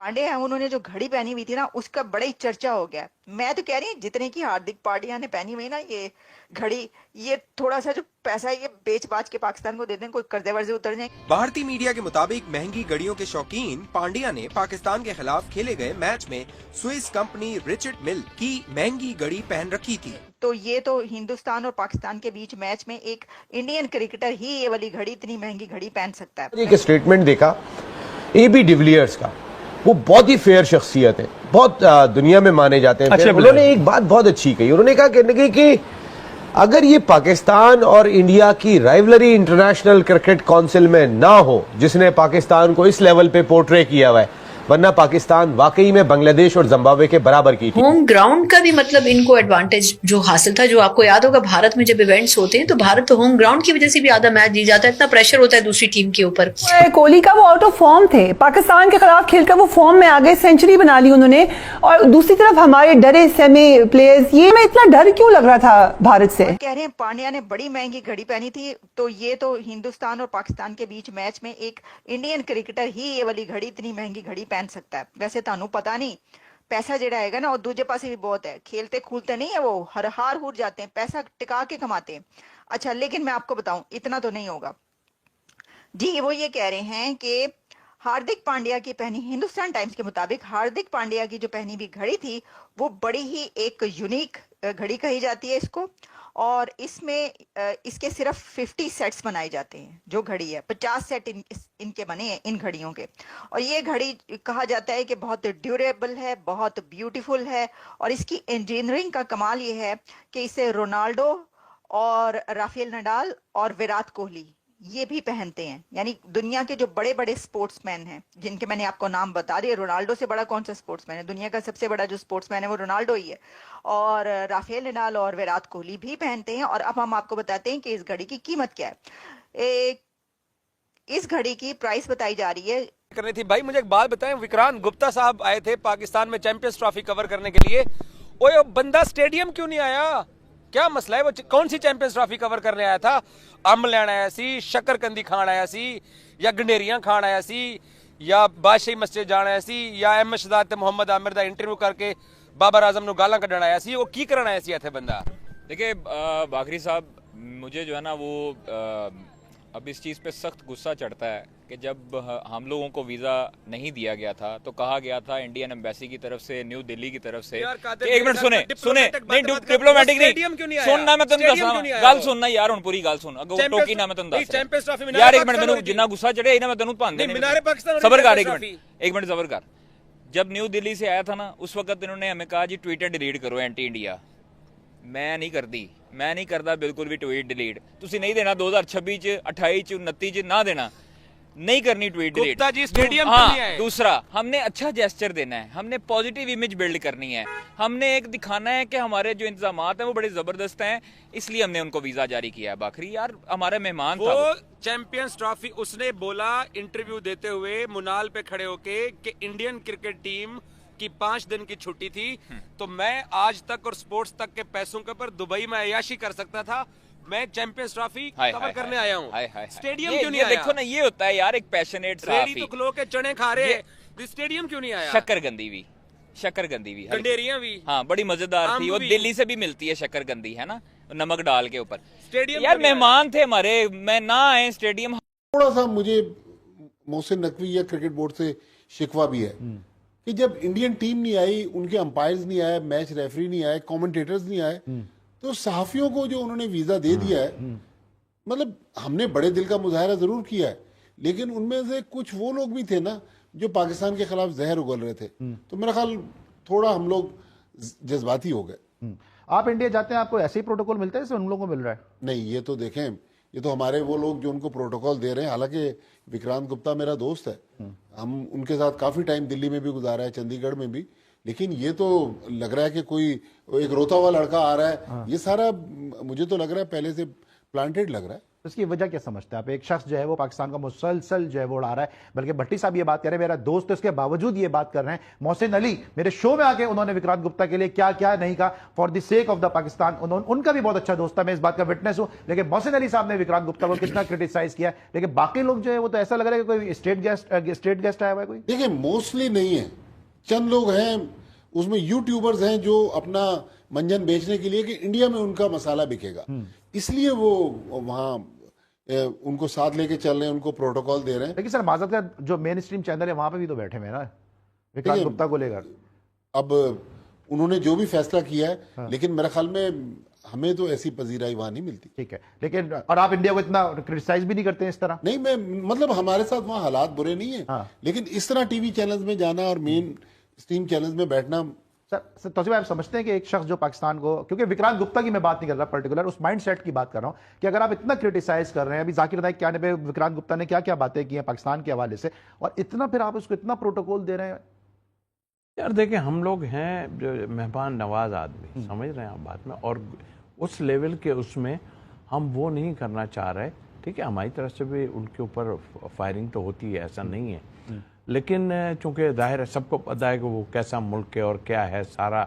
पांडे हैं, उन्होंने जो घड़ी पहनी हुई थी ना, उसका बड़ा ही चर्चा हो गया। मैं तो कह रही हूँ जितने की हार्दिक पांड्या ने पहनी हुई ना ये घड़ी, ये थोड़ा सा जो पैसा है ये बेच बाच के पाकिस्तान को दे दें, कोई कर्जे वर्जे उतर जाए। भारतीय मीडिया के मुताबिक महंगी घड़ियों के शौकीन पांड्या ने पाकिस्तान के खिलाफ खेले गए मैच में स्विस कंपनी रिचर्ड मिल की महंगी घड़ी पहन रखी थी। तो ये तो हिंदुस्तान और पाकिस्तान के बीच मैच में एक इंडियन क्रिकेटर ही ये वाली घड़ी, इतनी महंगी घड़ी पहन सकता है। एक स्टेटमेंट देखा एबी डिविलियर्स का, वो बहुत ही फेयर शख्सियत है, बहुत दुनिया में माने जाते हैं। अच्छा, उन्होंने एक बात बहुत अच्छी कही, उन्होंने कहा कि अगर ये पाकिस्तान और इंडिया की राइवलरी इंटरनेशनल क्रिकेट काउंसिल में ना हो, जिसने पाकिस्तान को इस लेवल पे पोर्ट्रे किया हुआ है, वरना पाकिस्तान वाकई में बांग्लादेश और जिम्बाब्वे के बराबर की थी। होम ग्राउंड का भी मतलब इनको एडवांटेज जो हासिल था, जो आपको याद होगा भारत में जब इवेंट्स होते हैं तो भारत तो होम ग्राउंड की वजह से भी आधा मैच जीत जाता है, इतना प्रेशर होता है दूसरी टीम के ऊपर। कोहली का वो आउट ऑफ फॉर्म थे, पाकिस्तान के खिलाफ खेलकर वो फॉर्म में आ गए, सेंचुरी बना ली उन्होंने। और दूसरी तरफ हमारे डरे सेमी प्लेयर्स, ये में इतना डर क्यों लग रहा था भारत से? कह रहे हैं पांड्या ने बड़ी महंगी घड़ी पहनी थी, तो ये तो हिंदुस्तान और पाकिस्तान के बीच मैच में एक इंडियन क्रिकेटर ही ये वाली घड़ी, इतनी महंगी घड़ी पहन सकता है। वैसे तानू पता नहीं पैसा जेड़ा हैगा ना, और दूजे पासे भी बहुत है, खेलते खूलते नहीं है वो, हर हार हुर जाते हैं, पैसा टिका के कमाते हैं। अच्छा, लेकिन मैं आपको बताऊं इतना तो नहीं होगा जी। वो ये कह रहे हैं कि हार्दिक पांड्या की पहनी, हिंदुस्तान टाइम्स के मुताबिक हार्दिक पांड्या की जो पहनी हुई घड़ी थी वो बड़ी ही एक यूनिक घड़ी कही जाती है इसको, और इसमें इसके सिर्फ 50 सेट्स बनाए जाते हैं। जो घड़ी है 50 सेट इनके बने हैं इन घड़ियों के, और ये घड़ी कहा जाता है कि बहुत ड्यूरेबल है, बहुत ब्यूटीफुल है, और इसकी इंजीनियरिंग का कमाल ये है कि इसे रोनाल्डो और राफेल नडाल और विराट कोहली ये भी पहनते हैं। यानी दुनिया के जो बड़े बड़े स्पोर्ट्समैन हैं, जिनके मैंने आपको नाम बता दिए, रोनाल्डो से बड़ा कौन सा स्पोर्ट्समैन है? दुनिया का सबसे बड़ा जो स्पोर्ट्समैन है वो रोनाल्डो ही है, और राफेल नडाल और विराट कोहली भी पहनते हैं। और अब हम आपको बताते हैं कि इस घड़ी की कीमत क्या है। इस घड़ी की प्राइस बताई जा रही है करनी थी। भाई मुझे एक बात बताएं, विक्रांत गुप्ता साहब आए थे पाकिस्तान में चैंपियंस ट्रॉफी कवर करने के लिए, ओए बंदा स्टेडियम क्यों नहीं आया? क्या मसला है? वो कौन सी चैंपियंस ट्रॉफी कवर करने आया था? अम्ब लेना आया सी, शक्करकंदी खान आया सी, या गंडेरियां खान आया सी, या बादशाही मस्जिद जाना आया सी, या अहमद शहजाद ते मोहम्मद आमिर दा इंटरव्यू करके बाबर आजम नु गालां कढण आया सी? वो की करन आया सी इत्थे बंदा? देखिए बाखरी साहब, मुझे जो है ना वो अब इस चीज़ पे सख्त गुस्सा चढ़ता है कि जब हम लोगों को वीज़ा नहीं दिया गया था तो कहा गया था इंडियन एम्बेसी की तरफ से, न्यू दिल्ली की तरफ से, एक मिनट सुने नहीं डिप्लोमेटिक नहीं सुनना, मैं तुम दस गल सुनना यार, हुण पूरी गल सुन, अगो टोकी ना मैं तुम दस यार, एक मिनट मैनू जिन्ना गुस्सा चढ़े ना मैं तेनू भांदे सबर कर, एक मिनट सबर कर। जब न्यू दिल्ली से आया था ना, उस वक्त इन्होंने हमें कहा जी ट्विटर डिलीट करो एंटी इंडिया। मैं नहीं करती, मैं नहीं करता बिल्कुल भी ट्वीट डिलीट। तुसी नहीं देना 2026 च 28 च 29 च ना देना, नहीं करनी ट्वीट डिलीट। जी स्टेडियम हाँ, दूसरा हमने अच्छा जेस्चर देना है, हमने पॉजिटिव इमेज बिल्ड करनी है, हमने एक दिखाना है कि हमारे जो इंतजामात हैं वो बड़े जबरदस्त हैं, इसलिए हमने उनको वीजा जारी किया है। बाखरी यार हमारा मेहमान था वो चैंपियंस ट्रॉफी, उसने बोला इंटरव्यू देते हुए मुनाल पे खड़े होके कि इंडियन क्रिकेट टीम की 5 दिन की छुट्टी थी, तो मैं आज तक और स्पोर्ट्स तक के पैसों के ऊपर दुबई में अय्याशी कर सकता था, मैं चैंपियंस ट्रॉफी कवर करने आया हूँ। स्टेडियम क्यों नहीं आया? देखो ना, ये होता है यार एक पैशनेट रेडी तो खलो के चने खा रहे हैं, स्टेडियम क्यों नहीं आया? शक्करकंदी भी गंडेरियां भी, हाँ बड़ी मजेदार थी, वो दिल्ली से भी मिलती है शक्करकंदी, है ना, नमक डाल के ऊपर। स्टेडियम यार मेहमान थे हमारे, मैं ना आए स्टेडियम। थोड़ा सा मुझे मोहसिन नकवी या क्रिकेट बोर्ड से शिकवा भी है कि जब इंडियन टीम नहीं आई, उनके अंपायर्स नहीं आए, मैच रेफरी नहीं आए, कमेंटेटर्स नहीं आए, तो सहाफियों को जो उन्होंने वीजा दे दिया है, मतलब हमने बड़े दिल का मुजाहरा जरूर किया है, लेकिन उनमें से कुछ वो लोग भी थे ना जो पाकिस्तान के खिलाफ जहर उगल रहे थे, तो मेरा ख्याल थोड़ा हम लोग जज्बाती हो गए। आप इंडिया जाते हैं, आपको ऐसे ही प्रोटोकॉल मिलता है जैसे उन लोगों को मिल रहा है? नहीं, ये तो देखें, ये तो हमारे वो लोग जो उनको प्रोटोकॉल दे रहे हैं, हालांकि विक्रांत गुप्ता मेरा दोस्त है, हम उनके साथ काफी टाइम दिल्ली में भी गुजारा है, चंडीगढ़ में भी, लेकिन ये तो लग रहा है कि कोई एक रोता हुआ लड़का आ रहा है। ये सारा मुझे तो लग रहा है पहले से प्लांटेड लग रहा है। तो इसकी वजह क्या समझते हैं आप? एक शख्स जो है वो पाकिस्तान का मुसलसल जो है वो उड़ा रहा है, बल्कि भट्टी साहब ये बात कर रहे हैं, मेरा दोस्त है, उसके बावजूद ये बात कर रहे हैं। मोहसिन अली मेरे शो में आके उन्होंने विक्रांत गुप्ता के लिए क्या क्या नहीं कहा, for the sake of the Pakistan. उनका भी बहुत अच्छा दोस्त था, मैं इस बात का विटनेस हूं, लेकिन मोहसिन अली साहब ने विक्रांत गुप्ता को कितना क्रिटिसाइज किया, लेकिन बाकी लोग जो है वो तो ऐसा लग रहा है कि कोई स्टेट गेस्ट आया हुआ है कोई। देखिए मोस्टली नहीं है, चंद लोग हैं, उसमें यूट्यूबर्स हैं जो अपना मंजन बेचने के लिए कि इंडिया में उनका मसाला बिकेगा, इसलिए वो वहां उनको साथ लेके चल रहे हैं, उनको प्रोटोकॉल दे रहे हैं। लेकिन सर माजद का जो मेन स्ट्रीम चैनल है वहां पे भी तो बैठे हुए हैं ना विक्रांत गुप्ता को लेकर। अब उन्होंने जो भी फैसला किया है, लेकिन मेरे ख्याल में हमें तो ऐसी पजीराई वहां नहीं मिलती। ठीक है, लेकिन और आप इंडिया को इतना क्रिटिसाइज भी नहीं करते हैं इस तरह? नहीं, मैं मतलब हमारे साथ वहां हालात बुरे नहीं है, लेकिन इस तरह टीवी चैनल्स में जाना और मेन स्ट्रीम चैनल्स में बैठना। सर तौसीफ भाई, आप समझते हैं कि एक शख्स जो पाकिस्तान को, क्योंकि विक्रांत गुप्ता की मैं बात नहीं कर रहा पर्टिकुलर, उस माइंडसेट की बात कर रहा हूं कि अगर आप इतना क्रिटिसाइज कर रहे हैं, अभी जाकिर नाइक के आने पे विक्रांत गुप्ता ने क्या क्या बातें की हैं पाकिस्तान के हवाले से, और इतना फिर आप उसको इतना प्रोटोकॉल दे रहे हैं। यार देखिए, हम लोग हैं जो मेहमान नवाज आदमी, समझ रहे हैं आप बात में, और उस लेवल के उसमें हम वो नहीं करना चाह रहे। ठीक है, हमारी तरफ से भी उनके ऊपर फायरिंग तो होती है, ऐसा नहीं है, लेकिन चूंकि जाहिर है सबको पता है कि वो कैसा मुल्क है और क्या है सारा